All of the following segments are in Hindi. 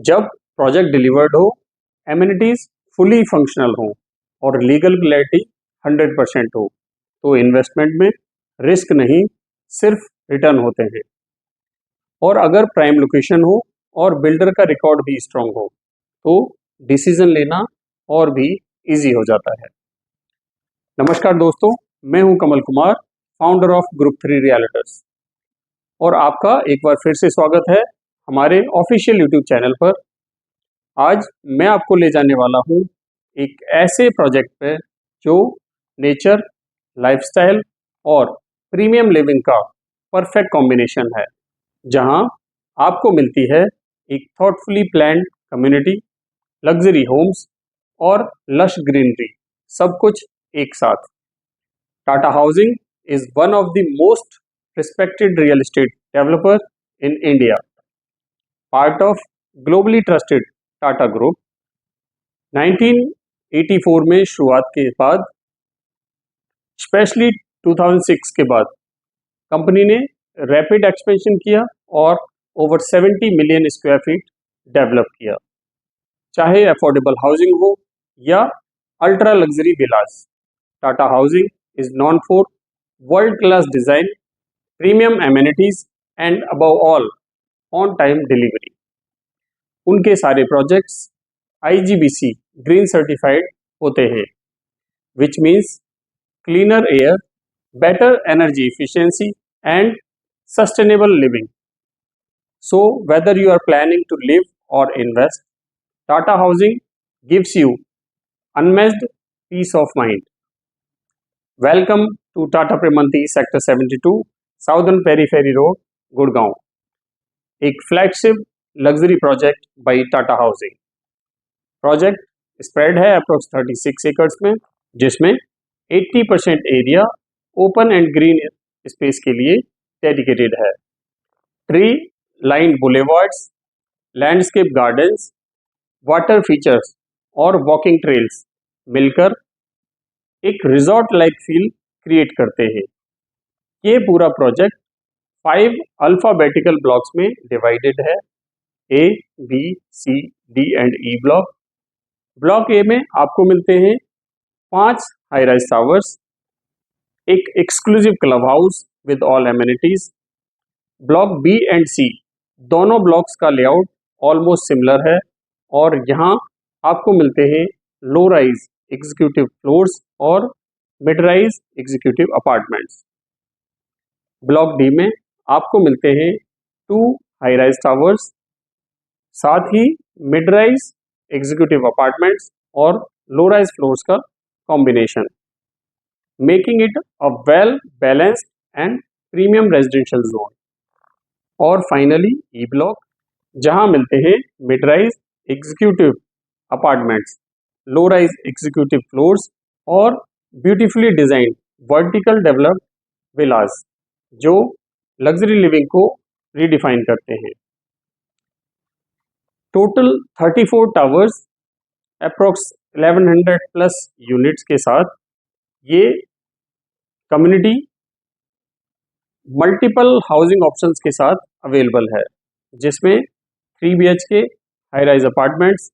जब प्रोजेक्ट डिलीवर्ड हो, एमिनिटीज फुली फंक्शनल हो और लीगल क्लैरिटी 100% हो, तो इन्वेस्टमेंट में रिस्क नहीं, सिर्फ रिटर्न होते हैं। और अगर प्राइम लोकेशन हो और बिल्डर का रिकॉर्ड भी स्ट्रांग हो, तो डिसीजन लेना और भी इजी हो जाता है। नमस्कार दोस्तों, मैं हूं Kamal Kumar, founder of group 3 realtors, और आपका एक बार फिर से स्वागत है हमारे ऑफिशियल यूट्यूब चैनल पर। आज मैं आपको ले जाने वाला हूं एक ऐसे प्रोजेक्ट पे जो नेचर, लाइफस्टाइल और प्रीमियम लिविंग का परफेक्ट कॉम्बिनेशन है, जहां आपको मिलती है एक thoughtfully planned community, luxury homes और लश ग्रीनरी, सब कुछ एक साथ। Tata housing is one of the most respected real estate developer in India, part of globally trusted Tata Group। 1984 में शुरुआत के बाद, स्पेशली 2006 के बाद, कंपनी ने रैपिड एक्सपेंशन किया और over 70 million square feet develop किया। चाहे अफोर्डेबल हाउसिंग हो या ultra luxury Vilas, Tata housing is non for world class design, premium amenities and above all on time delivery. उनके सारे प्रोजेक्ट्स IGBC ग्रीन सर्टिफाइड होते हैं, which means cleaner air, better energy efficiency and sustainable living. So whether you are planning to live or invest, Tata Housing gives you unmatched peace of mind. Welcome to Tata Primanti Sector 72, Southern Periphery Road, Gurgaon, एक flagship luxury project by Tata housing. Project spread है अप्रोक्स 36 एकर्स में, जिसमें 80% area open and green space के लिए डेडिकेटेड है। Tree line boulevards, landscape gardens, water features और वॉकिंग ट्रेल्स मिलकर एक रिजॉर्ट लाइक फील क्रिएट करते हैं। ये पूरा प्रोजेक्ट 5 अल्फाबेटिकल ब्लॉक्स में डिवाइडेड है, A, B, C, D and E block. Block A में आपको मिलते हैं 5 हाई राइज टावर्स, एक exclusive club house with all amenities. Block B and C दोनों ब्लॉक्स का लेआउट ऑलमोस्ट सिमिलर है, और यहाँ आपको मिलते हैं लो राइज एग्जीक्यूटिव फ्लोर्स और mid rise executive apartments. Block D में आपको मिलते हैं 2 हाई राइज टावर्स, साथ ही मिड राइज एग्जीक्यूटिव अपार्टमेंट्स और लो राइज फ्लोर्स का combination, making it a well balanced and premium residential zone. और फाइनली ई ब्लॉक, जहां मिलते हैं mid rise executive apartments, low rise executive floors और ब्यूटीफुली डिजाइंड वर्टिकल डेवलप्ड विलास, जो लग्जरी लिविंग को रीडिफाइन करते हैं। Total 34 towers, approx 1100 plus units के साथ ये कम्युनिटी मल्टीपल हाउसिंग ऑप्शंस के साथ अवेलेबल है, जिसमें 3 BHK high rise apartments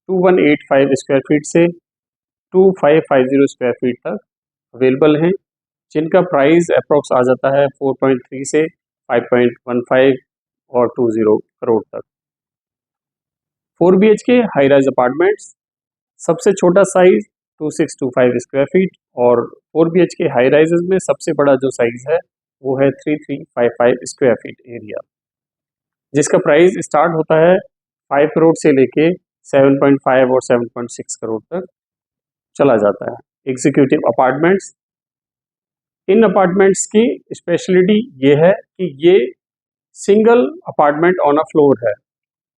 2185 square feet से 2550 स्क्वायर फीट तक अवेलेबल हैं, जिनका प्राइस अप्रोक्स आ जाता है 4.3 से 5.15 और 20 करोड़ तक। 4 BHK हाई राइज अपार्टमेंट्स सबसे छोटा साइज 2625 स्क्वायर फीट, और 4 BHK हाई राइजेस में सबसे बड़ा जो साइज है वो है 3355 स्क्वायर फीट एरिया, जिसका प्राइस स्टार्ट होता है 5 करोड़ से लेके 7.5 और 7.6 करोड़ तक चला जाता है। एग्जीक्यूटिव अपार्टमेंट्स, इन अपार्टमेंट्स की स्पेशलिटी ये है कि ये single apartment on a floor है,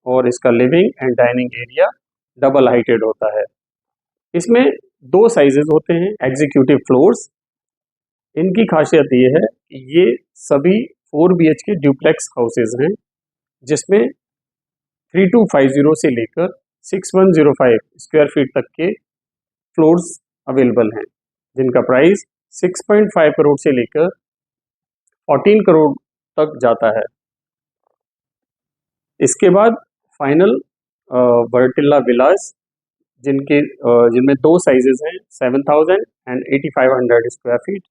और इसका living and dining area double heighted होता है। इसमें 2 साइजेस होते हैं एग्जीक्यूटिव फ्लोर्स। इनकी खासियत ये है कि ये सभी 4 BHK ड्यूप्लेक्स हाउसेज हैं, जिसमें 3250 से लेकर 6105 स्क्वायर फीट तक के फ्लोर्स अवेलेबल हैं, जिनका प्राइस 6.5 करोड़ से लेकर 14 करोड़ तक जाता है। इसके बाद फाइनल वर्टिला विलास, जिनमें 2 साइजेस हैं, 7,000 and 8,500 square feet.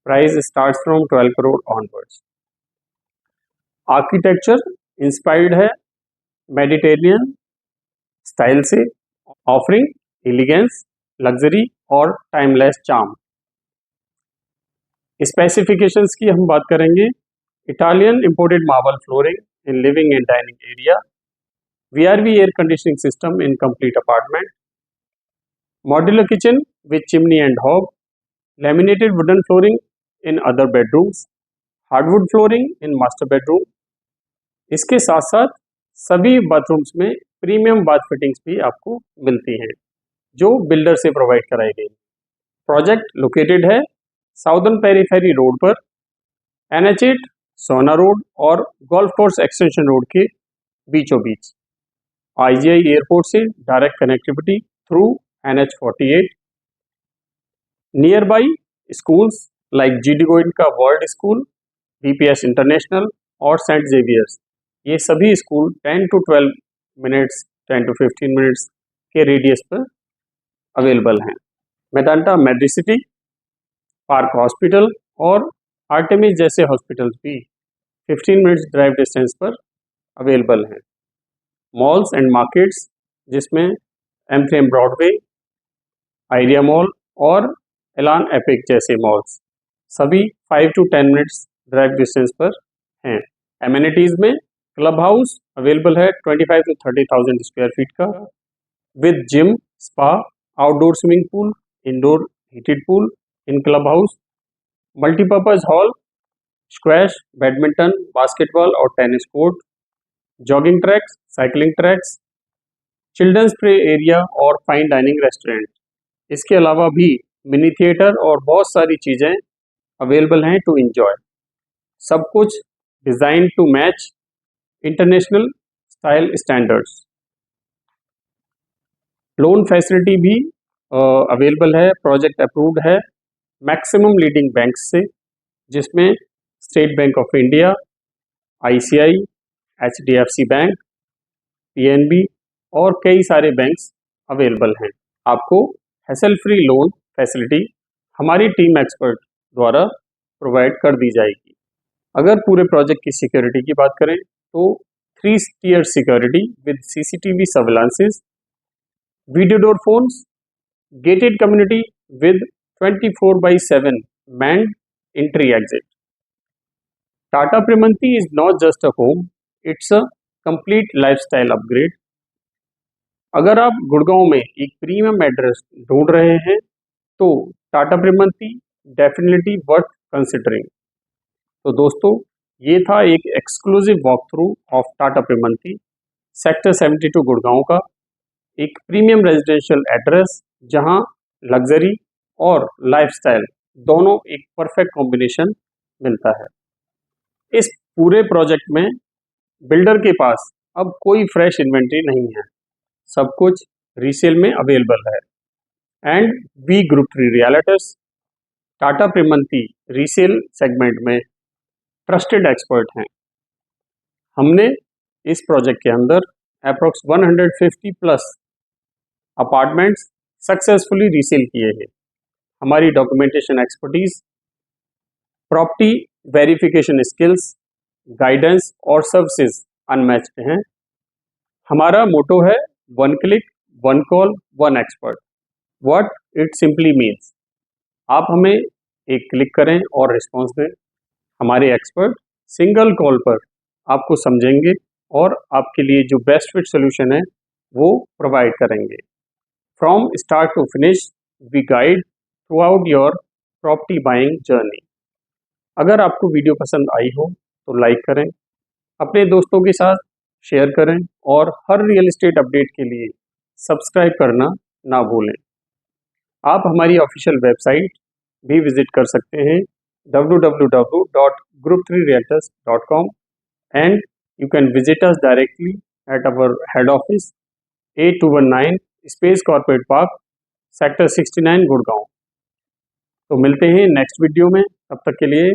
Price starts from 12 crore onwards. Architecture inspired है मेडिटेरियन स्टाइल से, ऑफरिंग एलिगेंस, लग्जरी और टाइमलेस चार्म। स्पेसिफिकेशंस की हम बात करेंगे। Italian imported marble flooring in living and dining area, VRV air conditioning system in complete apartment, modular kitchen with chimney and hob, laminated wooden flooring in other bedrooms, hardwood flooring in master bedroom. इसके साथ साथ सभी बाथरूम्स में प्रीमियम बाथ फिटिंग्स भी आपको मिलती हैं, जो बिल्डर से प्रोवाइड कराई गई। प्रोजेक्ट लोकेटेड है साउदर्न पेरीफेरी रोड पर, NH8 सोना रोड और गोल्फ कोर्स एक्सटेंशन रोड के बीचों बीच। IGI एयरपोर्ट से direct connectivity through NH48। Near by schools like GD Goenka world school, BPS international और सेंट जेवियर्स, ये सभी school 10 to 12 minutes 10 to 15 minutes के रेडियस पर अवेलेबल हैं। मेदांता मेडिसिटी, पार्क हॉस्पिटल और आर्टेमिस जैसे हॉस्पिटल्स भी 15 मिनट्स ड्राइव डिस्टेंस पर अवेलेबल हैं। मॉल्स एंड मार्केट्स, जिसमें M3M ब्रॉडवे, आइडिया मॉल और एलान एपिक जैसे मॉल्स, सभी 5 to 10 मिनट्स ड्राइव डिस्टेंस पर हैं। एमिनिटीज़ में क्लब हाउस अवेलेबल है 25 to 30,000 स्क्वायर फीट का, with gym, spa, outdoor swimming pool, indoor heated pool in club house, multipurpose hall, squash, badminton, basketball और tennis court, jogging tracks, cycling tracks, children's play area और फाइन डाइनिंग रेस्टोरेंट। इसके अलावा भी मिनी थिएटर और बहुत सारी चीज़ें अवेलेबल हैं टू एंजॉय। सब कुछ design to match international style standards. Loan facility भी अवेलेबल है, प्रोजेक्ट अप्रूव्ड है मैक्सिमम लीडिंग बैंक्स से, जिसमें State Bank of India, ICI, HDFC bank, PNB और कई सारे बैंक्स अवेलेबल हैं। आपको हैसल फ्री लोन फैसिलिटी हमारी टीम एक्सपर्ट द्वारा प्रोवाइड कर दी जाएगी। अगर पूरे प्रोजेक्ट की सिक्योरिटी की बात करें तो 3-tier security with CCTV surveillances, video door phones, gated community with 24/7 manned entry exit. Tata Primanti is not just a home, it's a complete lifestyle upgrade. अगर आप गुड़गांव में एक प्रीमियम एड्रेस ढूंढ रहे हैं तो Tata Primanti definitely worth considering. तो दोस्तों, ये था एक exclusive walk through of Tata Primanti sector 72 Gurgaon का, एक प्रीमियम रेजिडेंशियल एड्रेस जहां लग्जरी और लाइफस्टाइल दोनों एक परफेक्ट कॉम्बिनेशन मिलता है। इस पूरे प्रोजेक्ट में बिल्डर के पास अब कोई फ्रेश इन्वेंट्री नहीं है, सब कुछ रीसेल में अवेलेबल है। And we group 3 realtors Tata Primanti resale segment में ट्रस्टेड एक्सपर्ट हैं। हमने इस प्रोजेक्ट के अंदर approx 150 plus apartments successfully resale किए हैं। हमारी documentation expertise, property verification skills, guidance और सर्विसेज अनमैच्ड हैं। हमारा मोटो है 1 click 1 call 1 expert. What it simply means, आप हमें एक क्लिक करें और रिस्पॉन्स दें, हमारे एक्सपर्ट सिंगल कॉल पर आपको समझेंगे और आपके लिए जो बेस्ट फिट सोल्यूशन है वो प्रोवाइड करेंगे। From start to finish we guide throughout your property buying journey. अगर आपको वीडियो पसंद आई हो तो लाइक करें, अपने दोस्तों के साथ शेयर करें और हर रियल एस्टेट अपडेट के लिए सब्सक्राइब करना ना भूलें। आप हमारी ऑफिशियल वेबसाइट भी विजिट कर सकते हैं www.group3realtors.com and you can visit us directly at our head office 8219 space corporate park sector 69 Gurgaon. तो मिलते हैं नेक्स्ट वीडियो में, तब तक के लिए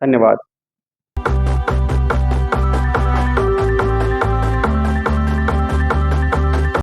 धन्यवाद।